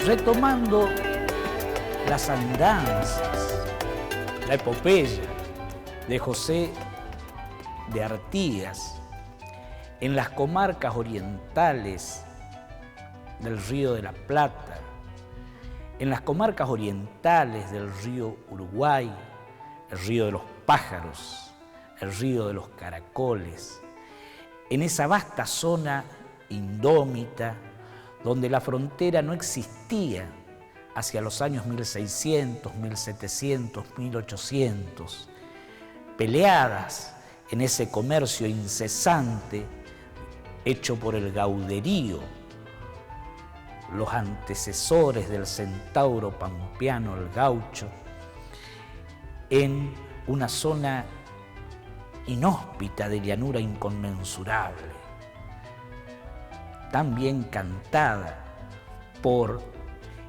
retomando las andanzas, la epopeya de José de Artigas en las comarcas orientales del Río de la Plata, en las comarcas orientales del río Uruguay, el río de los pájaros, el río de los caracoles, en esa vasta zona indómita donde la frontera no existía hacia los años 1600, 1700, 1800, peleadas en ese comercio incesante hecho por el gauderío, los antecesores del centauro pampeano, el gaucho, en una zona inhóspita de llanura inconmensurable, tan bien cantada por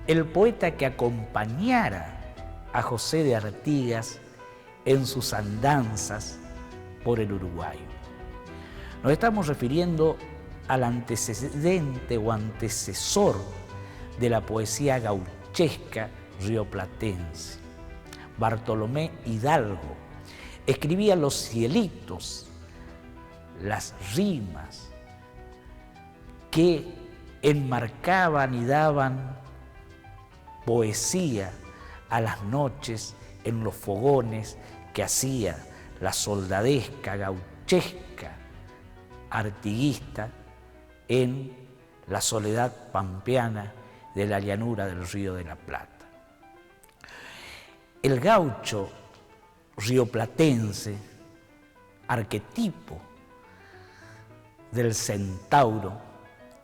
el poeta que acompañara a José de Artigas en sus andanzas por el Uruguay. Nos estamos refiriendo al antecedente o antecesor de la poesía gauchesca rioplatense. Bartolomé Hidalgo escribía los cielitos, las rimas que enmarcaban y daban poesía a las noches en los fogones que hacía la soldadesca gauchesca artiguista en la soledad pampeana de la llanura del Río de la Plata. El gaucho rioplatense, arquetipo del centauro,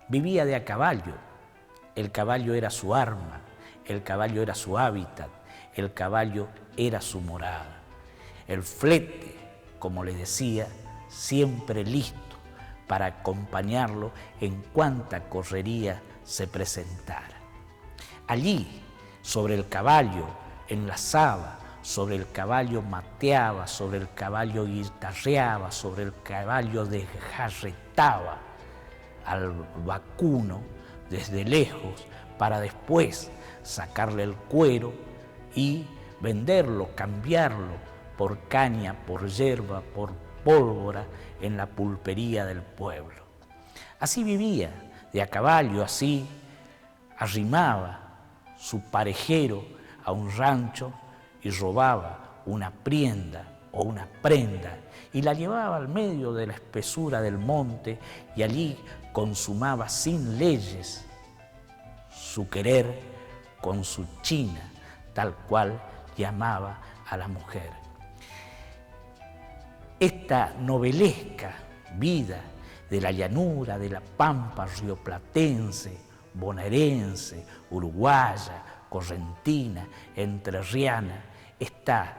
vivía de a caballo. El caballo era su arma, el caballo era su hábitat, el caballo era su morada. El flete, como le decía, siempre listo para acompañarlo en cuanta correría se presentara. Allí, sobre el caballo, enlazaba, sobre el caballo mateaba, sobre el caballo guitarreaba, sobre el caballo desjarretaba al vacuno desde lejos para después sacarle el cuero y venderlo, cambiarlo por caña, por hierba, por pólvora en la pulpería del pueblo. Así vivía, de a caballo, así arrimaba su parejero a un rancho y robaba una prienda o una prenda y la llevaba al medio de la espesura del monte y allí consumaba sin leyes su querer con su china, tal cual llamaba a la mujer. Esta novelesca vida de la llanura, de la pampa rioplatense, bonaerense, uruguaya, correntina, entrerriana, está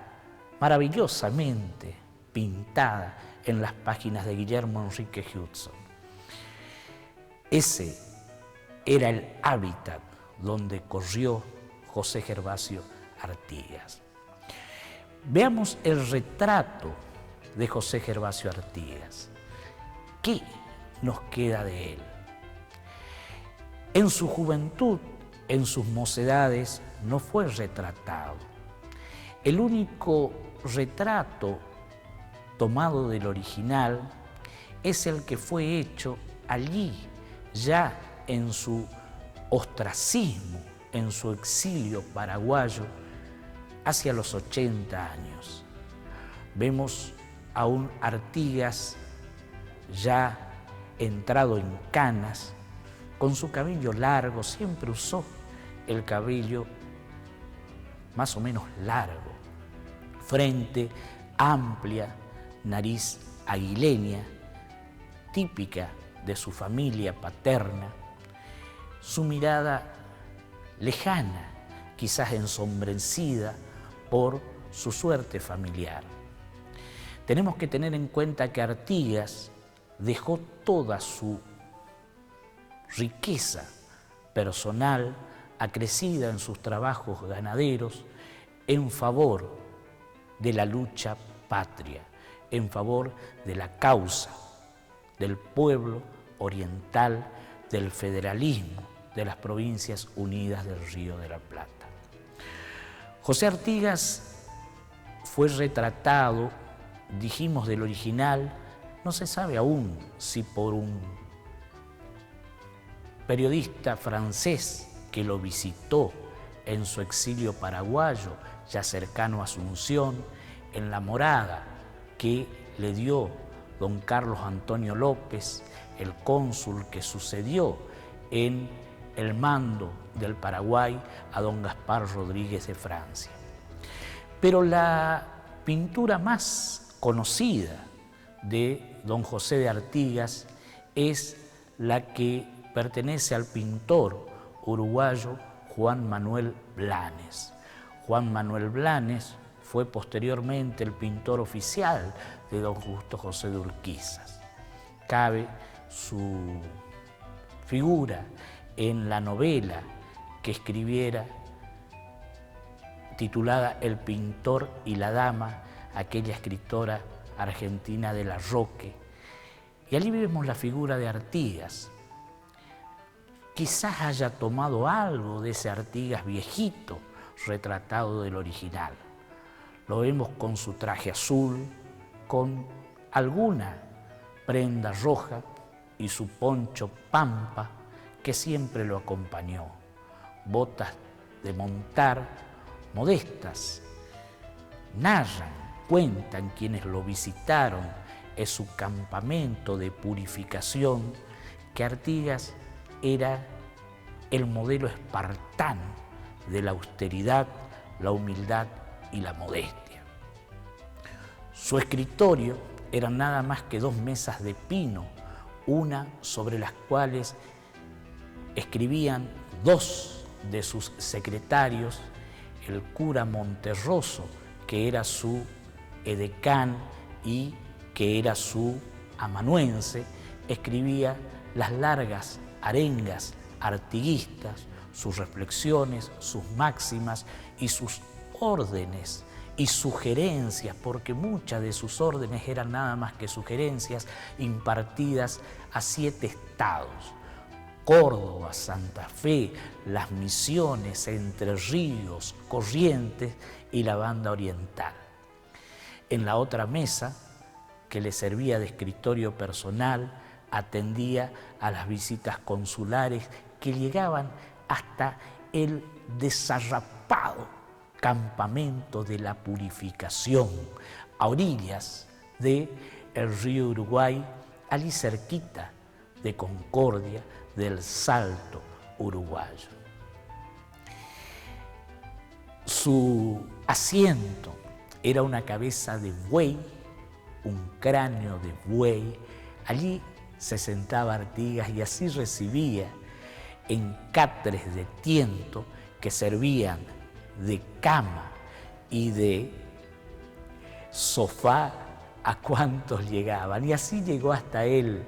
maravillosamente pintada en las páginas de Guillermo Enrique Hudson. Ese era el hábitat donde corrió José Gervasio Artigas. Veamos el retrato de José Gervasio Artigas. ¿Qué nos queda de él? En su juventud, en sus mocedades, no fue retratado. El único retrato tomado del original es el que fue hecho allí, ya en su ostracismo, en su exilio paraguayo, hacia los 80 años. Vemos a un Artigas ya entrado en canas, con su cabello largo, siempre usó el cabello más o menos largo, frente amplia, nariz aguileña, típica de su familia paterna, su mirada lejana, quizás ensombrecida por su suerte familiar. Tenemos que tener en cuenta que Artigas dejó toda su riqueza personal acrecida en sus trabajos ganaderos en favor de la lucha patria, en favor de la causa del pueblo oriental, del federalismo, de las Provincias Unidas del Río de la Plata. José Artigas fue retratado, dijimos del original, no se sabe aún si por un periodista francés que lo visitó en su exilio paraguayo, ya cercano a Asunción, en la morada que le dio don Carlos Antonio López, el cónsul que sucedió en el mando del Paraguay a don Gaspar Rodríguez de Francia. Pero la pintura más conocida de don José de Artigas es la que pertenece al pintor uruguayo Juan Manuel Blanes. Juan Manuel Blanes fue posteriormente el pintor oficial de don Justo José de Urquizas. Cabe su figura en la novela que escribiera titulada El pintor y la dama, aquella escritora argentina de Larroque. Y allí vemos la figura de Artigas. Quizás haya tomado algo de ese Artigas viejito retratado del original. Lo vemos con su traje azul, con alguna prenda roja y su poncho pampa que siempre lo acompañó. Botas de montar modestas. Narran, cuentan quienes lo visitaron en su campamento de purificación que Artigas era el modelo espartano de la austeridad, la humildad y la modestia. Su escritorio eran nada más que 2 mesas de pino, una sobre las cuales escribían 2 de sus secretarios, el cura Monterroso, que era su edecán y que era su amanuense, escribía las largas arengas artiguistas, sus reflexiones, sus máximas y sus órdenes y sugerencias, porque muchas de sus órdenes eran nada más que sugerencias impartidas a 7 estados: Córdoba, Santa Fe, Las Misiones, Entre Ríos, Corrientes y la Banda Oriental. En la otra mesa, que le servía de escritorio personal, atendía a las visitas consulares que llegaban hasta el desarrapado campamento de la Purificación, a orillas del río Uruguay, allí cerquita de Concordia, del Salto uruguayo. Su asiento era una cabeza de buey, un cráneo de buey. Allí se sentaba Artigas y así recibía en catres de tiento que servían de cama y de sofá a cuantos llegaban. Y así llegó hasta él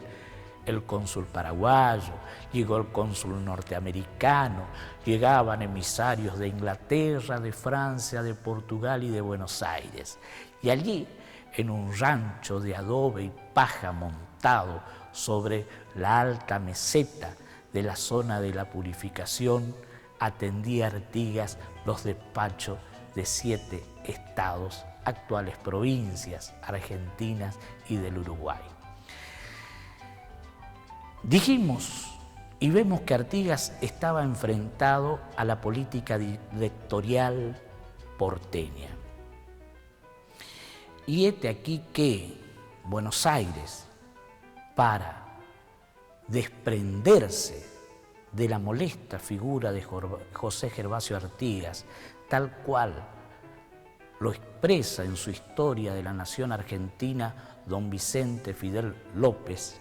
el cónsul paraguayo, llegó el cónsul norteamericano, llegaban emisarios de Inglaterra, de Francia, de Portugal y de Buenos Aires. Y allí, en un rancho de adobe y paja montado sobre la alta meseta de la zona de la Purificación, atendía Artigas los despachos de 7 estados, actuales provincias argentinas y del Uruguay. Dijimos y vemos que Artigas estaba enfrentado a la política directorial porteña. Y hete aquí que Buenos Aires, para desprenderse de la molesta figura de José Gervasio Artigas, tal cual lo expresa en su Historia de la Nación Argentina don Vicente Fidel López,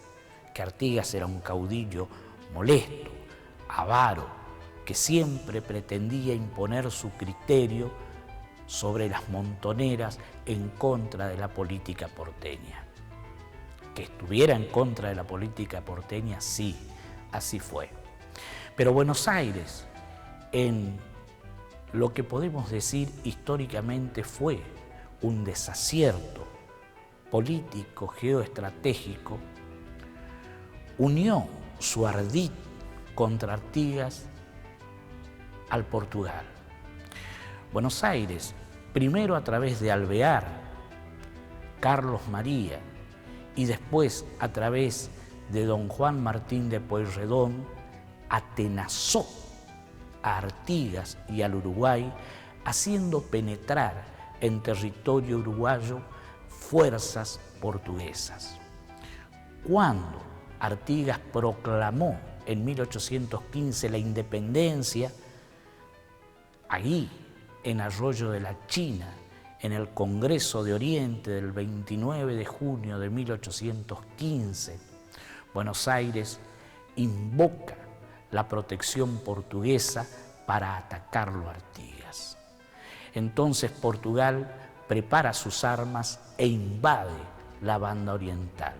que Artigas era un caudillo molesto, avaro, que siempre pretendía imponer su criterio sobre las montoneras en contra de la política porteña. Que estuviera en contra de la política porteña, sí, así fue. Pero Buenos Aires, en lo que podemos decir históricamente fue un desacierto político, geoestratégico, unió su ardid contra Artigas al Portugal. Buenos Aires, primero a través de Alvear, Carlos María, y después a través de don Juan Martín de Pueyrredón, atenazó a Artigas y al Uruguay, haciendo penetrar en territorio uruguayo fuerzas portuguesas. Cuando Artigas proclamó en 1815 la independencia, allí en Arroyo de la China, en el Congreso de Oriente del 29 de junio de 1815, Buenos Aires invoca la protección portuguesa para atacarlo a Artigas. Entonces Portugal prepara sus armas e invade la banda oriental.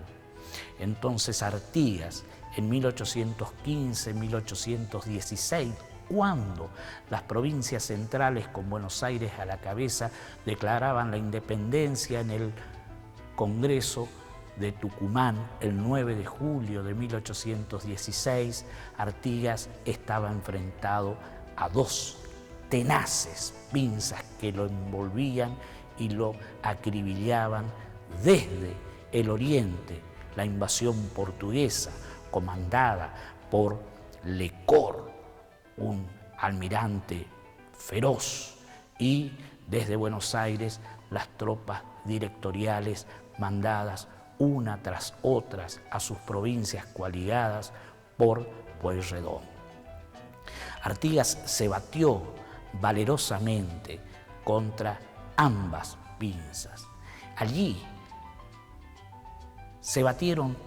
Entonces Artigas, en 1815, 1816, cuando las provincias centrales con Buenos Aires a la cabeza declaraban la independencia en el Congreso de Tucumán el 9 de julio de 1816, Artigas estaba enfrentado a dos tenaces pinzas que lo envolvían y lo acribillaban desde el oriente. La invasión portuguesa, comandada por Lecor, un almirante feroz, y desde Buenos Aires las tropas directoriales mandadas una tras otras a sus provincias coaligadas por Pueyrredón. Artigas se batió valerosamente contra ambas pinzas. Allí se batieron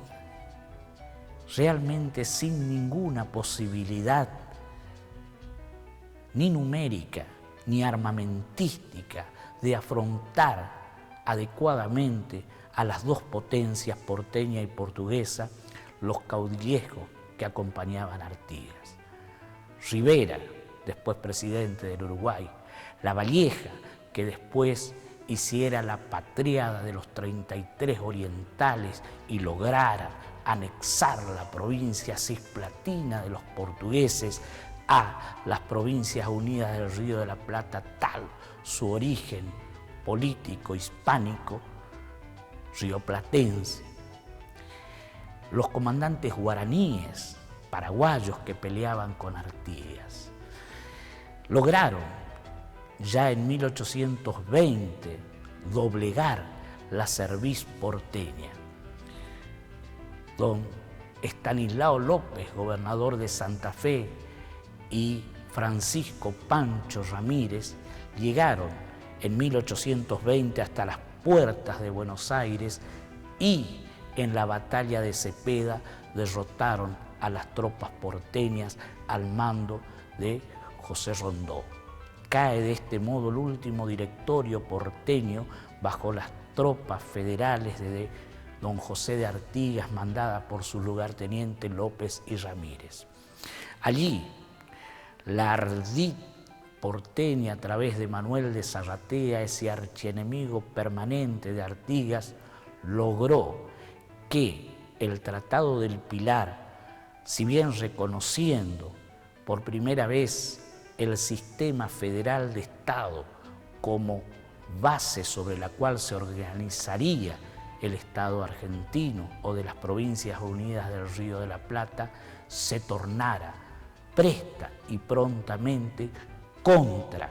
realmente sin ninguna posibilidad ni numérica ni armamentística de afrontar adecuadamente a las dos potencias, porteña y portuguesa, los caudillescos que acompañaban a Artigas. Rivera, después presidente del Uruguay, Lavalleja, que después hiciera la patriada de los 33 orientales y lograra anexar la provincia cisplatina de los portugueses a las provincias unidas del Río de la Plata, tal su origen político hispánico rioplatense. Los comandantes guaraníes, paraguayos que peleaban con Artigas, lograron ya en 1820 doblegar la cerviz porteña. Don Estanislao López, gobernador de Santa Fe, y Francisco Pancho Ramírez llegaron en 1820 hasta las puertas de Buenos Aires y en la batalla de Cepeda derrotaron a las tropas porteñas al mando de José Rondó. Cae de este modo el último directorio porteño bajo las tropas federales de don José de Artigas, mandada por su lugarteniente López y Ramírez. Allí, la ardid porteña, a través de Manuel de Zarratea, ese archienemigo permanente de Artigas, logró que el Tratado del Pilar, si bien reconociendo por primera vez el sistema federal de Estado como base sobre la cual se organizaría el Estado argentino o de las Provincias Unidas del Río de la Plata, se tornara presta y prontamente contra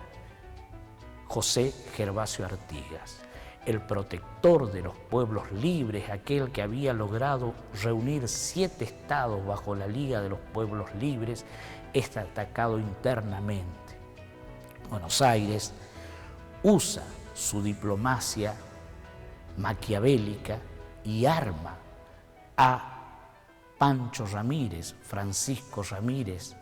José Gervasio Artigas, el protector de los pueblos libres, aquel que había logrado reunir 7 estados bajo la Liga de los Pueblos Libres, está atacado internamente. Buenos Aires usa su diplomacia maquiavélica y arma a Pancho Ramírez, Francisco Ramírez,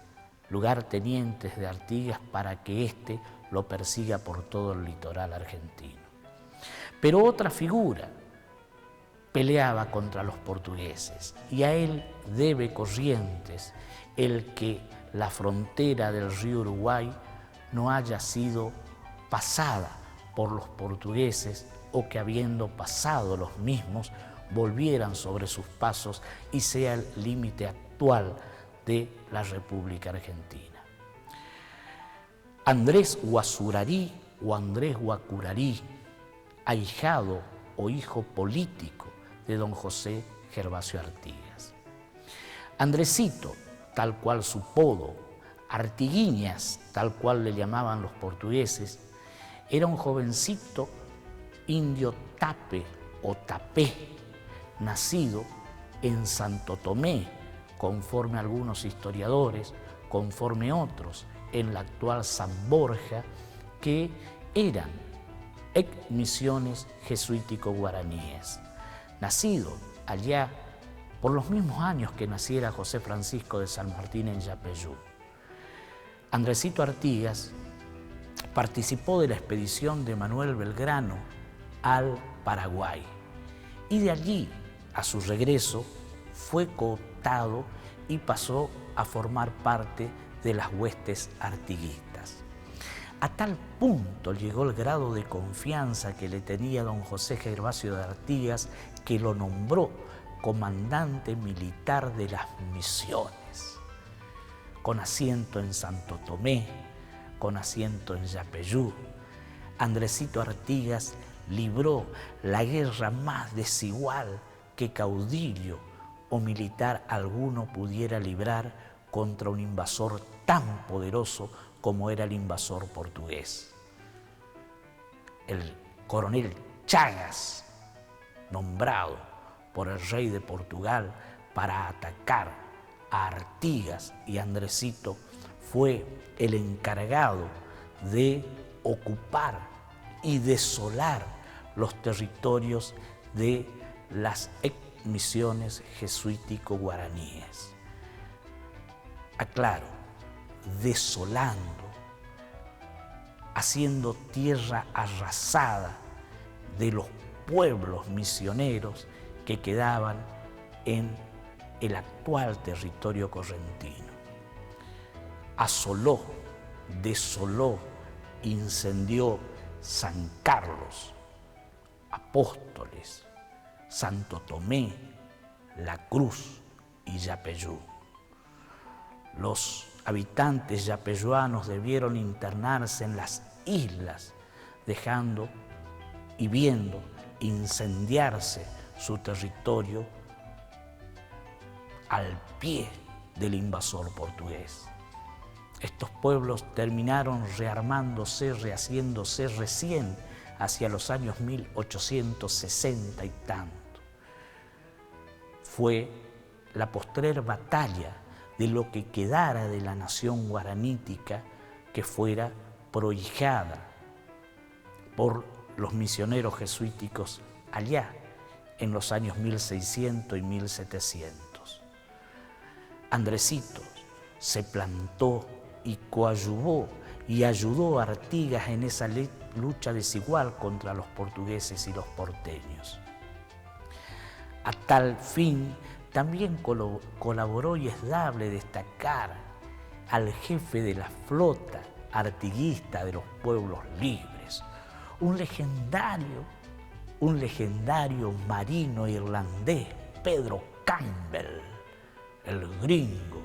lugartenientes de Artigas, para que éste lo persiga por todo el litoral argentino. Pero otra figura peleaba contra los portugueses y a él debe Corrientes el que la frontera del río Uruguay no haya sido pasada por los portugueses, o que habiendo pasado los mismos volvieran sobre sus pasos y sea el límite actual de la República Argentina. Andrés Guazurarí o Andrés Guacurarí, ahijado o hijo político de don José Gervasio Artigas. Andresito, tal cual su podo, Artiguiñas, tal cual le llamaban los portugueses, era un jovencito indio tape o tapé, nacido en Santo Tomé, conforme algunos historiadores, conforme otros, en la actual San Borja, que eran misiones jesuítico-guaraníes. Nacido allá por los mismos años que naciera José Francisco de San Martín en Yapeyú. Andresito Artigas participó de la expedición de Manuel Belgrano al Paraguay y de allí, a su regreso, fue cooptado y pasó a formar parte de las huestes artiguistas. A tal punto llegó el grado de confianza que le tenía don José Gervasio de Artigas que lo nombró comandante militar de las misiones, con asiento en Santo Tomé, con asiento en Yapeyú. Andresito Artigas libró la guerra más desigual que caudillo o militar alguno pudiera librar contra un invasor tan poderoso como era el invasor portugués. El coronel Chagas, nombrado por el rey de Portugal para atacar a Artigas y Andresito, fue el encargado de ocupar y desolar los territorios de las misiones jesuítico-guaraníes. Aclaro, desolando, haciendo tierra arrasada de los pueblos misioneros que quedaban en el actual territorio correntino. Asoló, desoló, incendió San Carlos, Apóstoles, Santo Tomé, La Cruz y Yapeyú. Los habitantes yapeyuanos debieron internarse en las islas, dejando y viendo incendiarse su territorio al pie del invasor portugués. Estos pueblos terminaron rearmándose, rehaciéndose recién hacia los años 1860 y tanto. Fue la postrer batalla de lo que quedara de la nación guaranítica que fuera prohijada por los misioneros jesuíticos allá en los años 1600 y 1700. Andresito se plantó y coadyuvó y ayudó a Artigas en esa lucha desigual contra los portugueses y los porteños. A tal fin, también colaboró, y es dable destacar, al jefe de la flota artiguista de los pueblos libres, un legendario marino irlandés, Pedro Campbell, el gringo,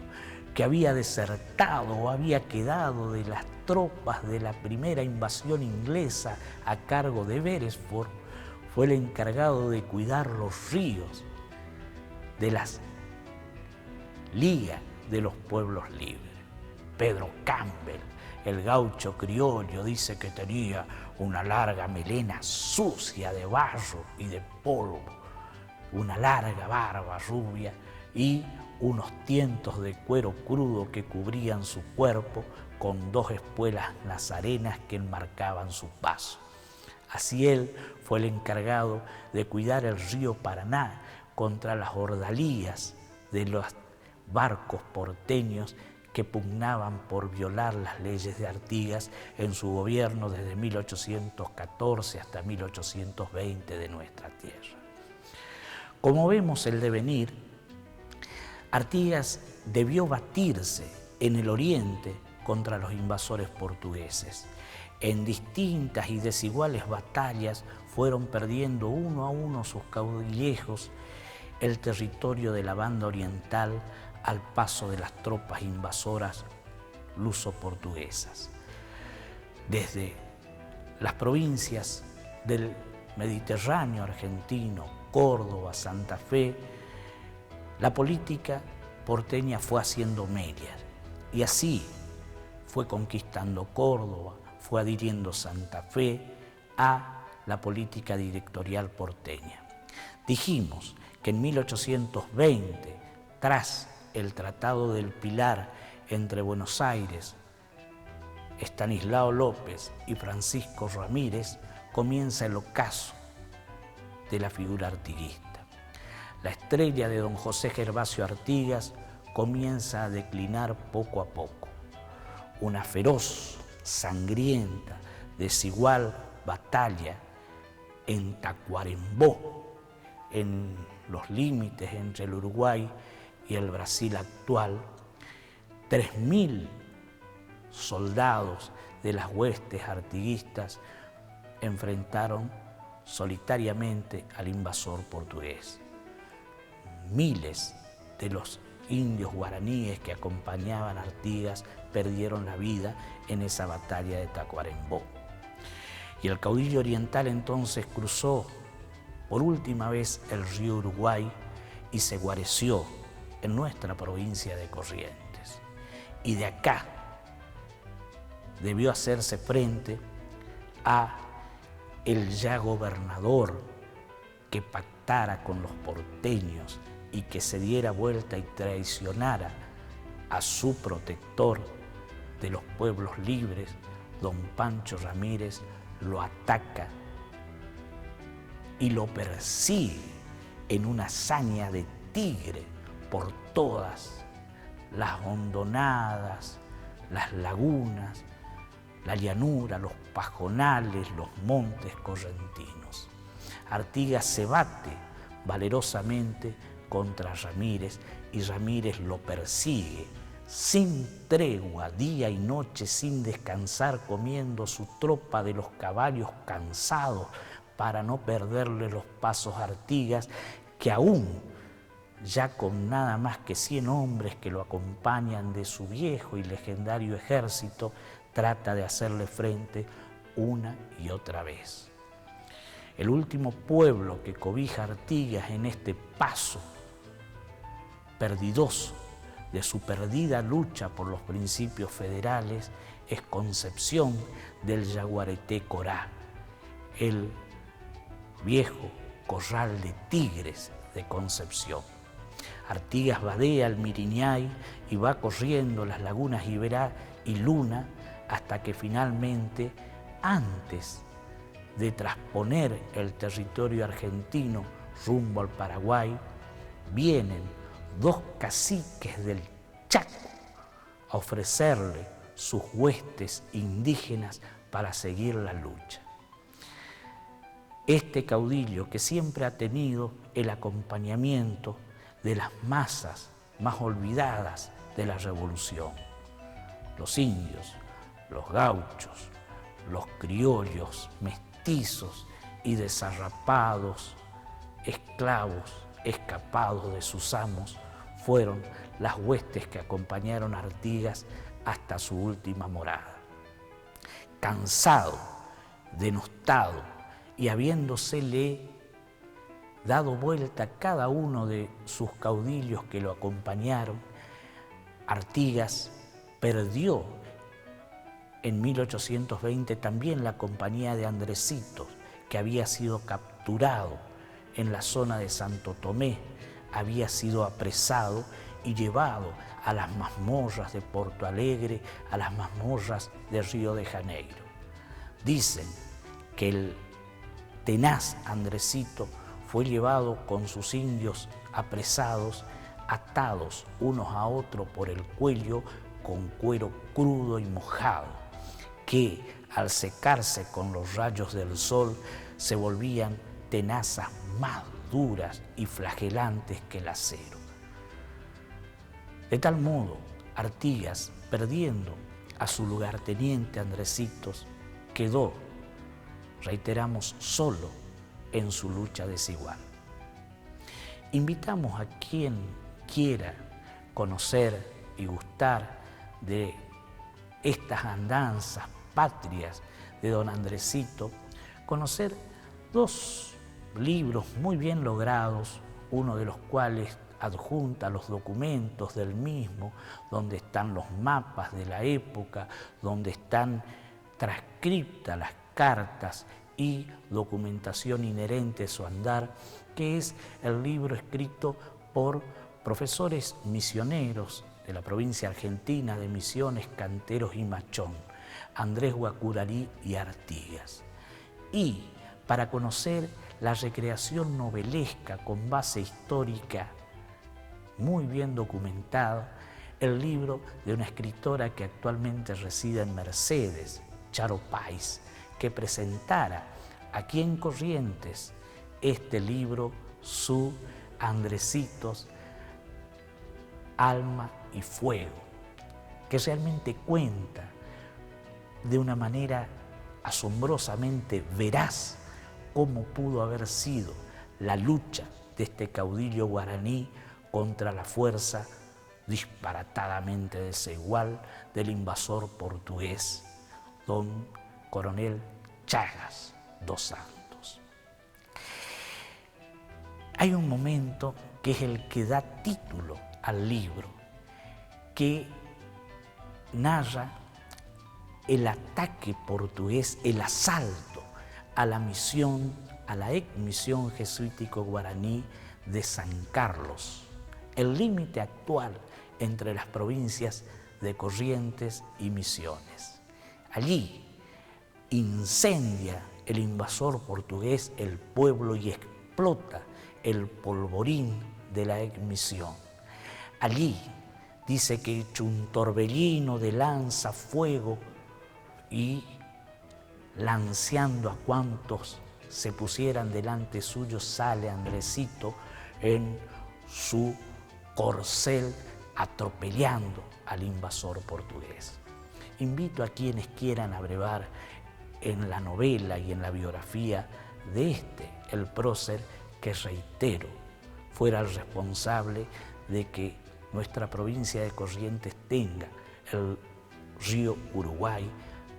que había desertado o había quedado de las tropas de la primera invasión inglesa a cargo de Beresford, fue el encargado de cuidar los ríos de las ligas de los pueblos libres. Pedro Campbell, el gaucho criollo, dice que tenía una larga melena sucia de barro y de polvo, una larga barba rubia y unos tientos de cuero crudo que cubrían su cuerpo con 2 espuelas nazarenas que enmarcaban su paso. Así él fue el encargado de cuidar el río Paraná contra las ordalías de los barcos porteños que pugnaban por violar las leyes de Artigas en su gobierno desde 1814 hasta 1820 de nuestra tierra. Como vemos el devenir, Artigas debió batirse en el oriente contra los invasores portugueses. En distintas y desiguales batallas fueron perdiendo uno a uno sus caudillejos el territorio de la banda oriental al paso de las tropas invasoras luso-portuguesas. Desde las provincias del Mediterráneo argentino, Córdoba, Santa Fe, la política porteña fue haciendo medias y así fue conquistando Córdoba, fue adhiriendo Santa Fe a la política directorial porteña. Dijimos que en 1820, tras el Tratado del Pilar entre Buenos Aires, Estanislao López y Francisco Ramírez, comienza el ocaso de la figura artiguista. La estrella de don José Gervasio Artigas comienza a declinar poco a poco. Una feroz, sangrienta, desigual batalla en Tacuarembó, en los límites entre el Uruguay y el Brasil actual. 3.000 soldados de las huestes artiguistas enfrentaron solitariamente al invasor portugués. Miles de los indios guaraníes que acompañaban a Artigas perdieron la vida en esa batalla de Tacuarembó. Y el caudillo oriental entonces cruzó por última vez el río Uruguay y se guareció en nuestra provincia de Corrientes. Y de acá debió hacerse frente a el ya gobernador que pactara con los porteños y que se diera vuelta y traicionara a su protector de los pueblos libres. Don Pancho Ramírez lo ataca y lo persigue en una hazaña de tigre por todas las hondonadas, las lagunas, la llanura, los pajonales, los montes correntinos. Artigas se bate valerosamente contra Ramírez y Ramírez lo persigue sin tregua, día y noche, sin descansar, comiendo su tropa de los caballos cansados para no perderle los pasos a Artigas, que aún ya con nada más que 100 hombres que lo acompañan de su viejo y legendario ejército, trata de hacerle frente una y otra vez. El último pueblo que cobija a Artigas en este paso perdidoso de su perdida lucha por los principios federales es Concepción del Yaguareté Corá, el viejo corral de tigres de Concepción. Artigas vadea el Miriñay y va corriendo las lagunas Iberá y Luna hasta que finalmente, antes de trasponer el territorio argentino rumbo al Paraguay, vienen 2 caciques del Chaco a ofrecerle sus huestes indígenas para seguir la lucha. Este caudillo, que siempre ha tenido el acompañamiento de las masas más olvidadas de la revolución, los indios, los gauchos, los criollos, mestizos y desarrapados, esclavos escapados de sus amos, fueron las huestes que acompañaron a Artigas hasta su última morada. Cansado, denostado y habiéndosele dado vuelta a cada uno de sus caudillos que lo acompañaron, Artigas perdió en 1820 también la compañía de Andresitos, que había sido capturado en la zona de Santo Tomé, había sido apresado y llevado a las mazmorras de Porto Alegre, a las mazmorras de Río de Janeiro. Dicen que el tenaz Andresito fue llevado con sus indios apresados, atados unos a otros por el cuello con cuero crudo y mojado, que al secarse con los rayos del sol se volvían tenazas más duras y flagelantes que el acero. De tal modo, Artigas, perdiendo a su lugarteniente Andresitos, quedó, reiteramos, solo en su lucha desigual. Invitamos a quien quiera conocer y gustar de estas andanzas patrias de don Andresito, conocer dos libros muy bien logrados, uno de los cuales adjunta los documentos del mismo, donde están los mapas de la época, donde están transcriptas las cartas y documentación inherente a su andar, que es el libro escrito por profesores misioneros de la provincia argentina de Misiones, Canteros y Machón, Andrés Guacurarí y Artigas. Y para conocer la recreación novelesca con base histórica muy bien documentada, el libro de una escritora que actualmente reside en Mercedes, Charo Páez, que presentara aquí en Corrientes este libro, su Andresitos, Alma y Fuego, que realmente cuenta de una manera asombrosamente veraz cómo pudo haber sido la lucha de este caudillo guaraní contra la fuerza disparatadamente desigual del invasor portugués, don Coronel Chagas dos Santos. Hay un momento que es el que da título al libro, que narra el ataque portugués, el asalto a la misión, a la ex misión jesuítico guaraní de San Carlos, el límite actual entre las provincias de Corrientes y Misiones. Allí incendia el invasor portugués el pueblo y explota el polvorín de la ex misión. Allí dice que hecho un torbellino de lanza, fuego y lanceando a cuantos se pusieran delante suyo, sale Andresito en su corcel atropellando al invasor portugués. Invito a quienes quieran abrevar en la novela y en la biografía de el prócer, que reitero, fuera el responsable de que nuestra provincia de Corrientes tenga el río Uruguay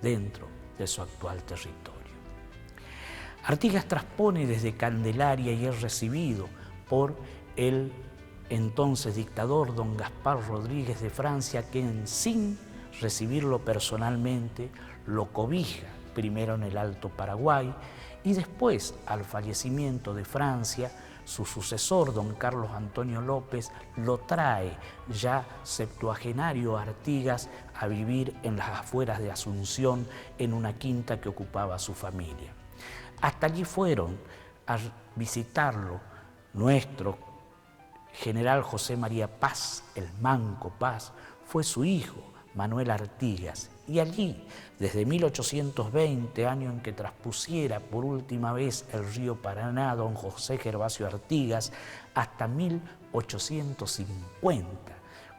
dentro de su actual territorio. Artigas transpone desde Candelaria y es recibido por el entonces dictador don Gaspar Rodríguez de Francia, quien sin recibirlo personalmente lo cobija primero en el Alto Paraguay y después, al fallecimiento de Francia, su sucesor, don Carlos Antonio López, lo trae ya septuagenario a Artigas a vivir en las afueras de Asunción en una quinta que ocupaba su familia. Hasta allí fueron a visitarlo nuestro general José María Paz, el Manco Paz, fue su hijo Manuel Artigas, y allí, desde 1820, año en que traspusiera por última vez el río Paraná don José Gervasio Artigas, hasta 1850,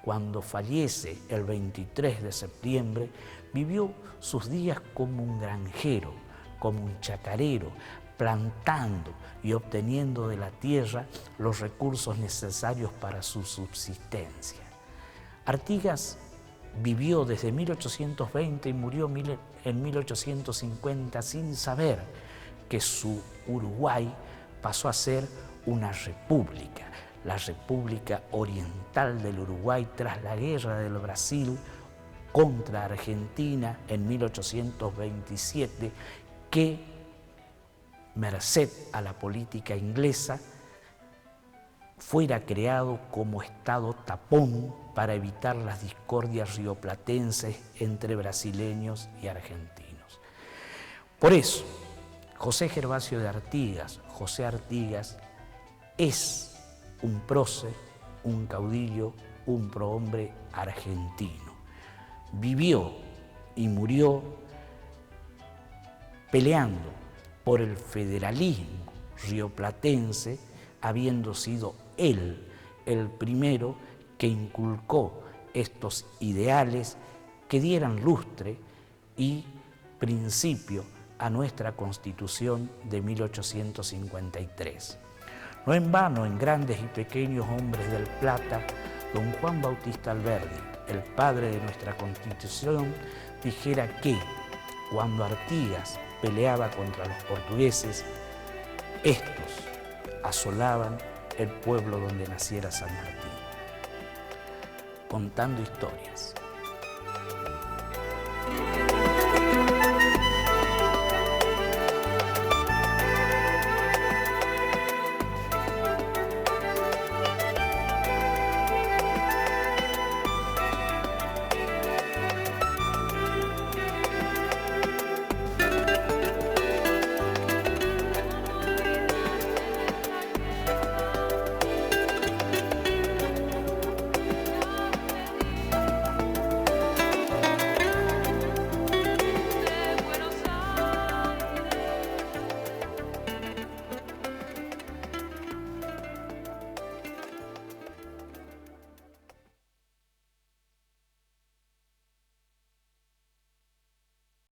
cuando fallece el 23 de septiembre, vivió sus días como un granjero, como un chacarero, plantando y obteniendo de la tierra los recursos necesarios para su subsistencia. Artigas vivió desde 1820 y murió en 1850 sin saber que su Uruguay pasó a ser una república, la República Oriental del Uruguay tras la guerra del Brasil contra Argentina en 1827, que, merced a la política inglesa, fuera creado como estado tapón para evitar las discordias rioplatenses entre brasileños y argentinos. Por eso, José Gervasio de Artigas, José Artigas, es un prócer, un caudillo, un prohombre argentino. Vivió y murió peleando por el federalismo rioplatense, habiendo sido él el primero que inculcó estos ideales que dieran lustre y principio a nuestra Constitución de 1853. No en vano, en Grandes y Pequeños Hombres del Plata, don Juan Bautista Alberdi, el padre de nuestra Constitución, dijera que cuando Artigas peleaba contra los portugueses, estos asolaban el pueblo donde naciera San Martín, contando historias.